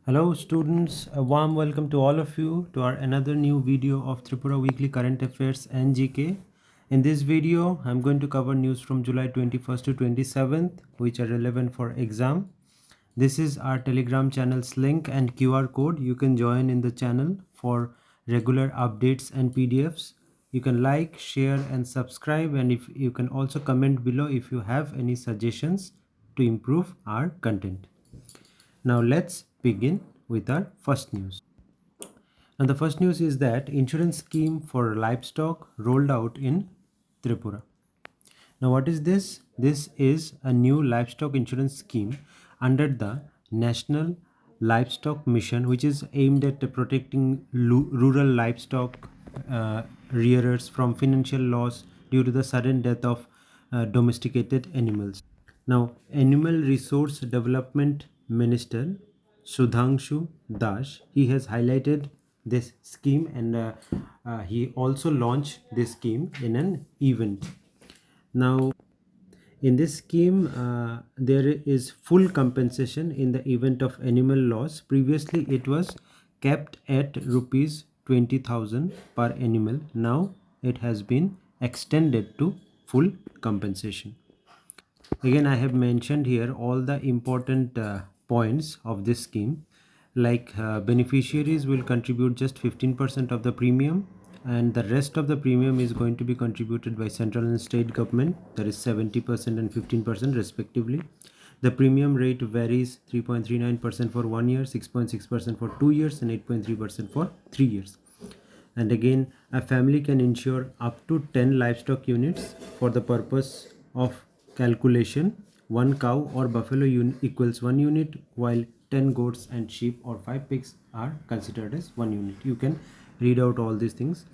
Hello students, a warm welcome to all of you to our another new video of Tripura Weekly Current Affairs and GK. In this video, I'm going to cover news from July 21st to 27th which are relevant for exam. This is our Telegram channel's link and QR code. You can join in the channel for regular updates and PDFs. You can like, share and subscribe, and if you can also comment below if you have any suggestions to improve our content. Now let's begin with our first news. And the first news is that insurance scheme for livestock rolled out in Tripura. Now what is this? This is a new livestock insurance scheme under the National Livestock Mission, which is aimed at protecting rural livestock rearers from financial loss due to the sudden death of domesticated animals. Now, Animal Resource Development Minister Sudhanshu Das, he has highlighted this scheme, and he also launched this scheme in an event. Now, in this scheme, there is full compensation in the event of animal loss. Previously, it was kept at rupees 20,000 per animal. Now, it has been extended to full compensation. Again, I have mentioned here all the important points of this scheme. Like beneficiaries will contribute just 15% of the premium, and the rest of the premium is going to be contributed by central and state government, that is 70% and 15% respectively. The premium rate varies 3.39% for 1 year, 6.6% for 2 years and 8.3% for 3 years. And again, a family can insure up to 10 livestock units. For the purpose of calculation, 1 cow or buffalo equals 1 unit, while 10 goats and sheep or 5 pigs are considered as 1 unit. You can read out all these things.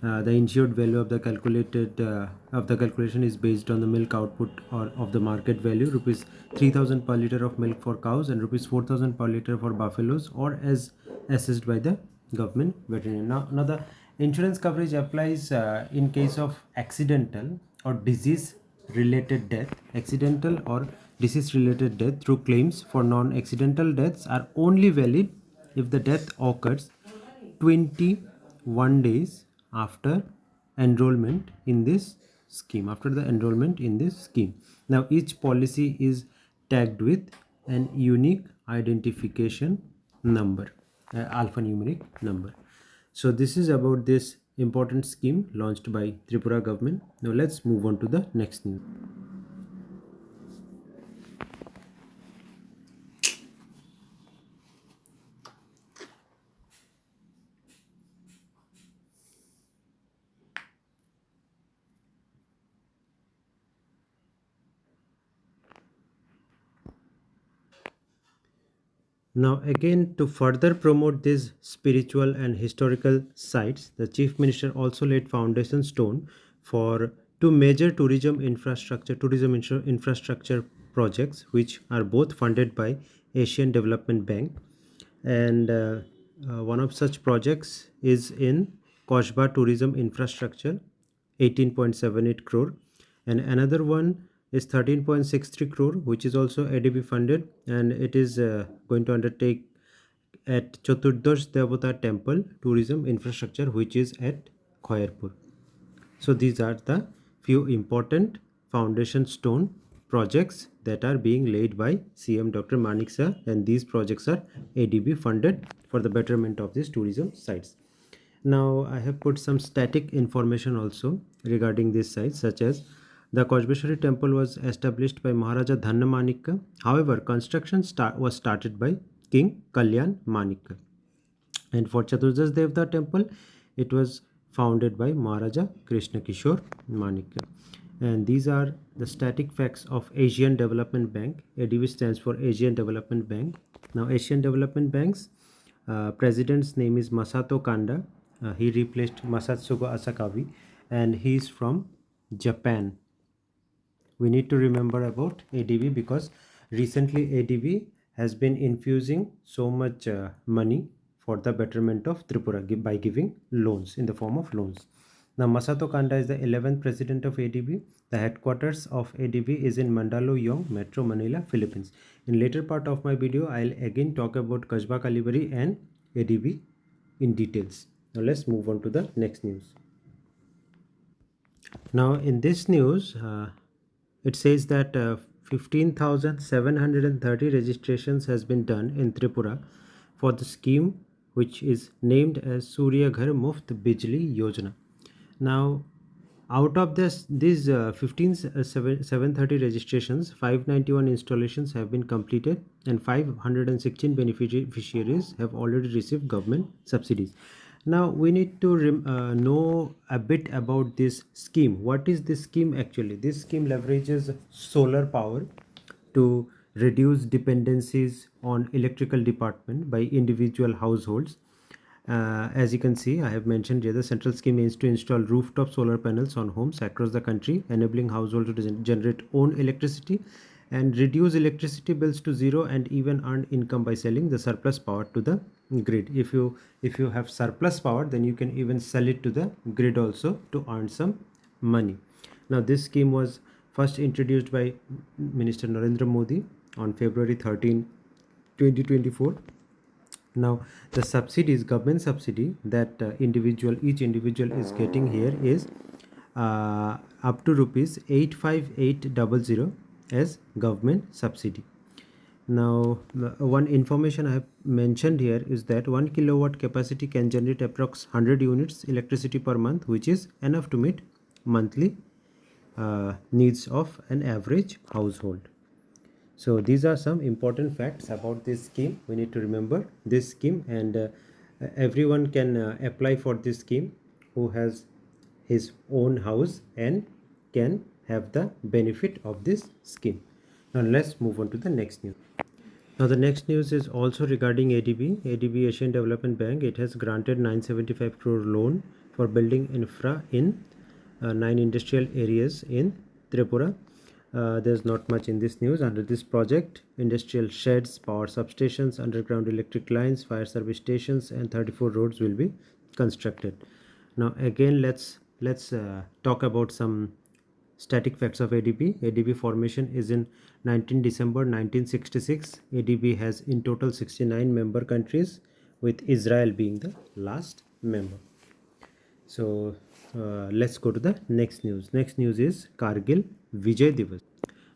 The insured value of the calculation is based on the milk output or of the market value, rupees 3,000 per liter of milk for cows and rupees 4,000 per liter for buffaloes, or as assessed by the government veterinarian. Now the insurance coverage applies in case of accidental or disease related death. Accidental or disease related death through claims for non-accidental deaths are only valid if the death occurs 21 days after enrollment in this scheme. Now each policy is tagged with an unique identification number, alphanumeric number. So this is about this important scheme launched by Tripura government. Now let's move on to the next news. Now again, to further promote these spiritual and historical sites, the Chief Minister also laid foundation stone for two major tourism infrastructure projects, which are both funded by Asian Development Bank. And one of such projects is in Koshba Tourism Infrastructure, 18.78 crore, and another one is 13.63 crore, which is also ADB funded, and it is going to undertake at Chaturdash Devata Temple Tourism Infrastructure, which is at Khairpur. So these are the few important foundation stone projects that are being laid by CM Dr. Manik sir, and these projects are ADB funded for the betterment of these tourism sites. Now I have put some static information also regarding these sites, such as the Koshbeshwari temple was established by Maharaja Dhanna Manikka. However, construction was started by King Kalyan Manikka. And for Chaturdas Devta temple, it was founded by Maharaja Krishna Kishore Manikya. And these are the static facts of Asian Development Bank. ADB stands for Asian Development Bank. Now Asian Development Bank's president's name is Masato Kanda. He replaced Masatsugo Asakawa, and he is from Japan. We need to remember about ADB because recently ADB has been infusing so much money for the betterment of Tripura by giving loans in the form of loans. Now Masato Kanda is the 11th president of ADB. The headquarters of ADB is in Mandaluyong, Metro Manila, Philippines. In later part of my video, I'll again talk about Kasbah Kalibari and ADB in details. Now let's move on to the next news. Now in this news, it says that 15,730 registrations has been done in Tripura for the scheme which is named as Surya Ghar Muft Bijli Yojana. Now out of these 15,730 registrations, 591 installations have been completed and 516 beneficiaries have already received government subsidies. Now we need to know a bit about this scheme. What is this scheme actually? This scheme leverages solar power to reduce dependencies on electrical department by individual households. As you can see, I have mentioned here the central scheme aims to install rooftop solar panels on homes across the country, enabling households to generate own electricity and reduce electricity bills to zero, and even earn income by selling the surplus power to the grid. If you have surplus power, then you can even sell it to the grid also to earn some money. Now this scheme was first introduced by Minister Narendra Modi on February 13, 2024. Now the subsidies, government subsidy that each individual is getting here is up to rupees 85800 as government subsidy. Now one information I have mentioned here is that 1 kilowatt capacity can generate approx 100 units electricity per month, which is enough to meet monthly needs of an average household. So these are some important facts about this scheme. We need to remember this scheme, and everyone can apply for this scheme who has his own house and can have the benefit of this scheme. Now let's move on to the next news. Now the next news is also regarding ADB Asian Development Bank. It has granted 975 crore loan for building infra in 9 industrial areas in Tripura. There's not much in this news. Under this project, industrial sheds, power substations, underground electric lines, fire service stations, and 34 roads will be constructed. Now again, let's talk about some static facts of ADB. ADB formation is in 19 December 1966. ADB has in total 69 member countries, with Israel being the last member. So let's go to the next news. Next news is Kargil Vijay Divas.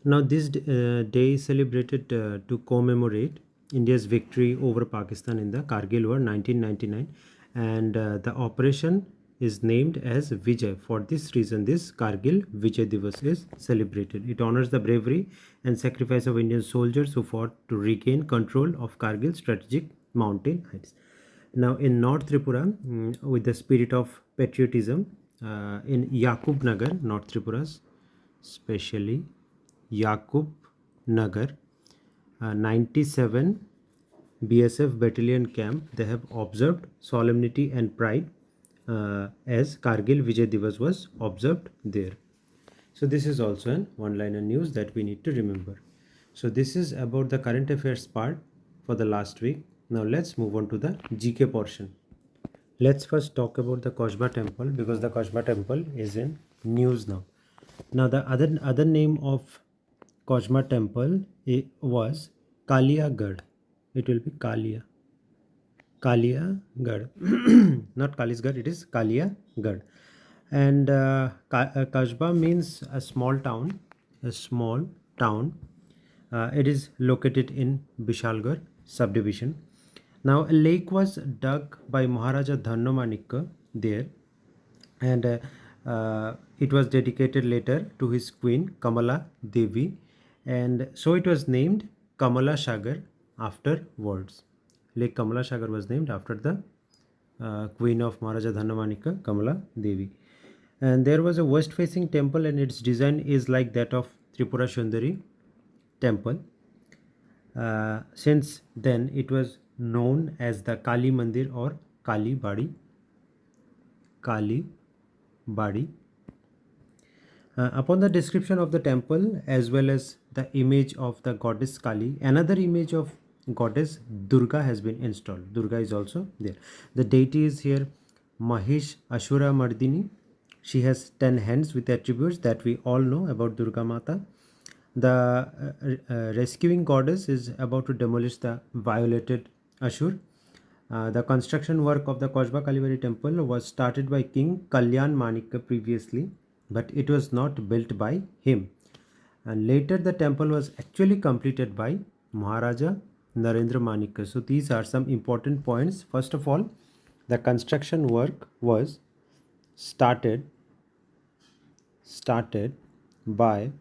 Now this day is celebrated to commemorate India's victory over Pakistan in the Kargil War 1999, and the operation is named as Vijay. For this reason, this Kargil Vijay Divas is celebrated. It honors the bravery and sacrifice of Indian soldiers who fought to regain control of Kargil strategic mountain heights. Now in North Tripura, with the spirit of patriotism, in Yakub Nagar, North Tripura, especially Yakub Nagar, 97 BSF battalion camp, they have observed solemnity and pride as Kargil Vijay Divas was observed there. So this is also an one-liner news that we need to remember. So this is about the current affairs part for the last week. Now let's move on to the GK portion. Let's first talk about the Kasbah temple, because the Kasbah temple is in news now. Now the other name of Kasbah temple was Kaliagarh. It will be Kaliagarh. Not Kalisgarh, it is Kaliagarh. And Kasbah means a small town. It is located in Bishalgarh subdivision. Now a lake was dug by Maharaja Dhannomanikka there, and it was dedicated later to his queen Kamala Devi, and so it was named Kamala Sagar afterwards. Lake Kamala Sagar was named after the queen of Maharaja Dhannomanikka, Kamala Devi. And there was a west facing temple, and its design is like that of Tripura Sundari temple. Since then it was known as the Kali Mandir or Kali Badi. Upon the description of the temple, as well as the image of the goddess Kali, another image of goddess Durga has been installed. Durga is also there. The deity is here Mahish Ashura Mardini. She has 10 hands with attributes that we all know about Durga Mata. The rescuing goddess is about to demolish the violated Ashur. The construction work of the Kosba Kalibari temple was started by King Kalyan Manikya previously, but it was not built by him. And later the temple was actually completed by Maharaja Narendra Manikya. So these are some important points. First of all, the construction work was started by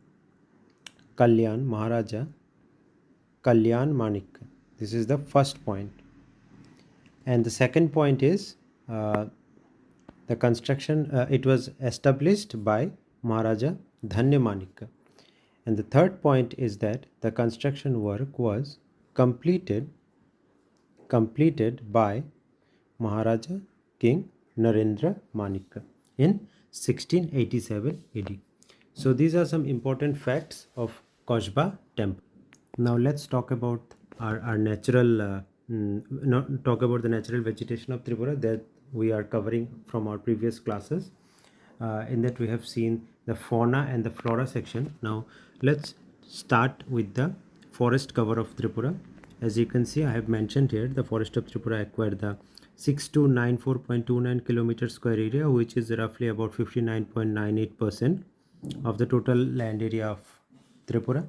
Kalyan Maharaja Kalyan Manikya. This is the first point. And the second point is the construction, it was established by Maharaja Dhanya Manikya. And the third point is that the construction work was completed by Maharaja King Narendra Manikya in 1687 AD. So these are some important facts of Kosba temple. Now let's talk about our natural talk about the natural vegetation of Tripura that we are covering from our previous classes. In that we have seen the fauna and the flora section. Now let's start with the forest cover of Tripura. As you can see, I have mentioned here the forest of Tripura acquired the 6294.29 kilometer square area, which is roughly about 59.98% of the total land area of Tripura.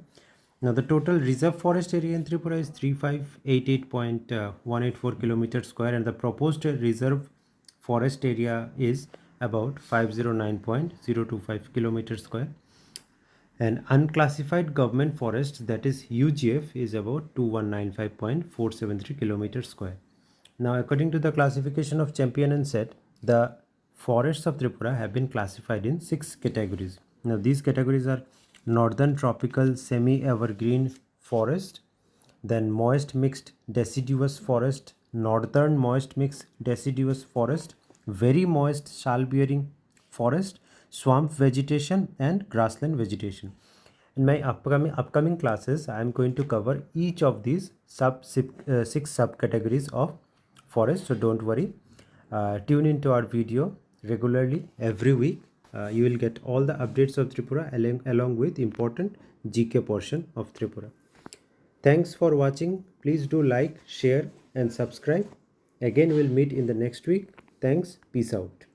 Now the total reserve forest area in Tripura is 3588.184 kilometer square, and the proposed reserve forest area is about 509.025 kilometer square. And unclassified government forest, that is UGF, is about 2195.473 kilometer square. Now according to the classification of Champion and Set, the forests of Tripura have been classified in 6 categories. Now these categories are northern tropical semi-evergreen forest, then moist mixed deciduous forest, northern moist mixed deciduous forest, very moist shale bearing forest, swamp vegetation, and grassland vegetation. In my upcoming classes, I am going to cover each of these 6 subcategories of forest. So don't worry. Tune into our video regularly every week. You will get all the updates of Tripura along with important GK portion of Tripura. Thanks for watching. Please do like, share, and subscribe. Again, we'll meet in the next week. Thanks. Peace out.